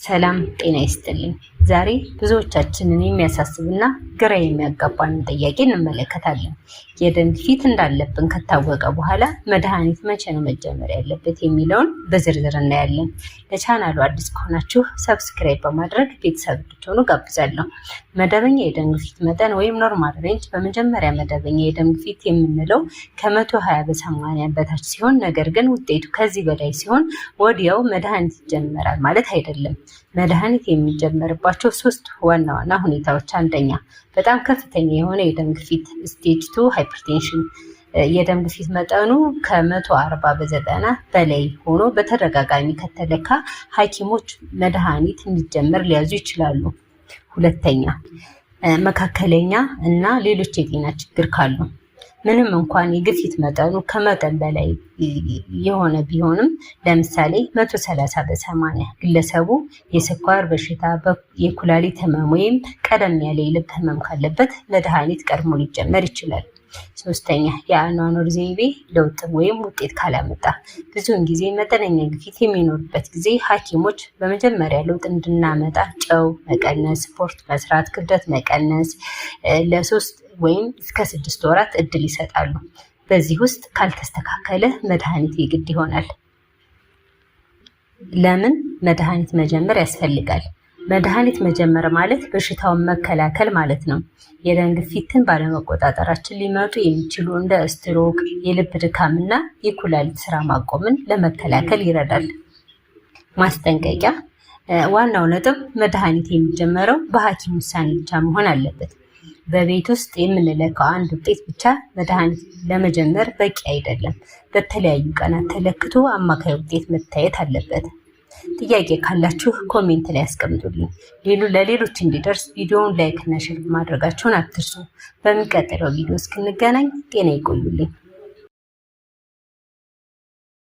ሰላም ጤና ይስጥልኝ። ዛሬ ብዙዎቻችንን የሚያሳስብና ግራ የሚያጋባንን ጥያቄ እንመለከታለን። የደም ግፊት እንዳለብን ከታወቀ በኋላ መድኃኒት መቼ ነው መጀመር ያለበት የሚለውን በዝርዝር እናያለን። ለቻናሉ አዲስ ከሆናችሁ ሰብስክራይብ በማድረግ ቤተሰብ እንድትሆኑ ጋብዛለሁ። መደበኛ የደም ግፊት መጠን ወይም ኖርማል ሬንጅ በመጀመሪያ መደበኛ የደም ግፊት የምንለው ከ120 በ80 በታች ሲሆን፣ ነገር ግን ውጤቱ ከዚህ በላይ ሲሆን ወዲያው መድኃኒት ይጀመራል ማለት አይደለም። መድኃኒት የሚጀመርባቸው 3 ዋና ዋና ሁኔታዎች፣ አንደኛ በጣም ከፍተኛ የሆነ የደም ግፊት ስቴጅ 2 ሃይፐርቴንሽን፣ የደም ግፊት መጠኑ ከ140 በ90 በላይ ሆኖ በተደጋጋሚ ከተለካ ሐኪሞች መድኃኒት እንዲጀመር ሊያዙ ይችላሉ። ሁለተኛ መካከለኛ እና ሌሎች የጤና ችግር ካሉ፣ ምንም እንኳን የግፊት መጠኑ ከመጠን በላይ የሆነ ቢሆንም ለምሳሌ 130 በ80 ግለሰቡ የስኳር በሽታ፣ የኩላሊት ህመም ወይም ቀደም ያለ የልብ ህመም ካለበት መድኃኒት ቀድሞ ሊጀመር ይችላል። ሶስተኛ የአኗኗር ዘይቤ ለውጥ ወይም ውጤት ካላመጣ፣ ብዙውን ጊዜ መጠነኛ ግፊት የሚኖርበት ጊዜ ሐኪሞች በመጀመሪያ ለውጥ እንድናመጣ ጨው መቀነስ፣ ስፖርት መስራት፣ ክብደት መቀነስ ለ3 ወይም እስከ 6 ወራት እድል ይሰጣሉ። በዚህ ውስጥ ካልተስተካከለ መድኃኒት የግድ ይሆናል። ለምን መድኃኒት መጀመር ያስፈልጋል? መድኃኒት መጀመር ማለት በሽታውን መከላከል ማለት ነው። የደም ግፊትን ባለመቆጣጠራችን ሊመጡ የሚችሉ እንደ ስትሮክ፣ የልብ ድካምና የኩላሊት ስራ ማቆምን ለመከላከል ይረዳል። ማስጠንቀቂያ፣ ዋናው ነጥብ መድኃኒት የሚጀመረው በሐኪም ውሳኔ ብቻ መሆን አለበት። በቤት ውስጥ የምንለካው አንድ ውጤት ብቻ መድኃኒት ለመጀመር በቂ አይደለም። በተለያዩ ቀናት ተለክቶ አማካይ ውጤት መታየት አለበት። ጥያቄ ካላችሁ ኮሜንት ላይ አስቀምጡልኝ። ለሌሎች እንዲደርስ ቪዲዮውን ላይክ እና ሼር ማድረጋችሁን አትርሱ። በሚቀጥለው ቪዲዮ እስክንገናኝ ጤና ይቆዩልኝ።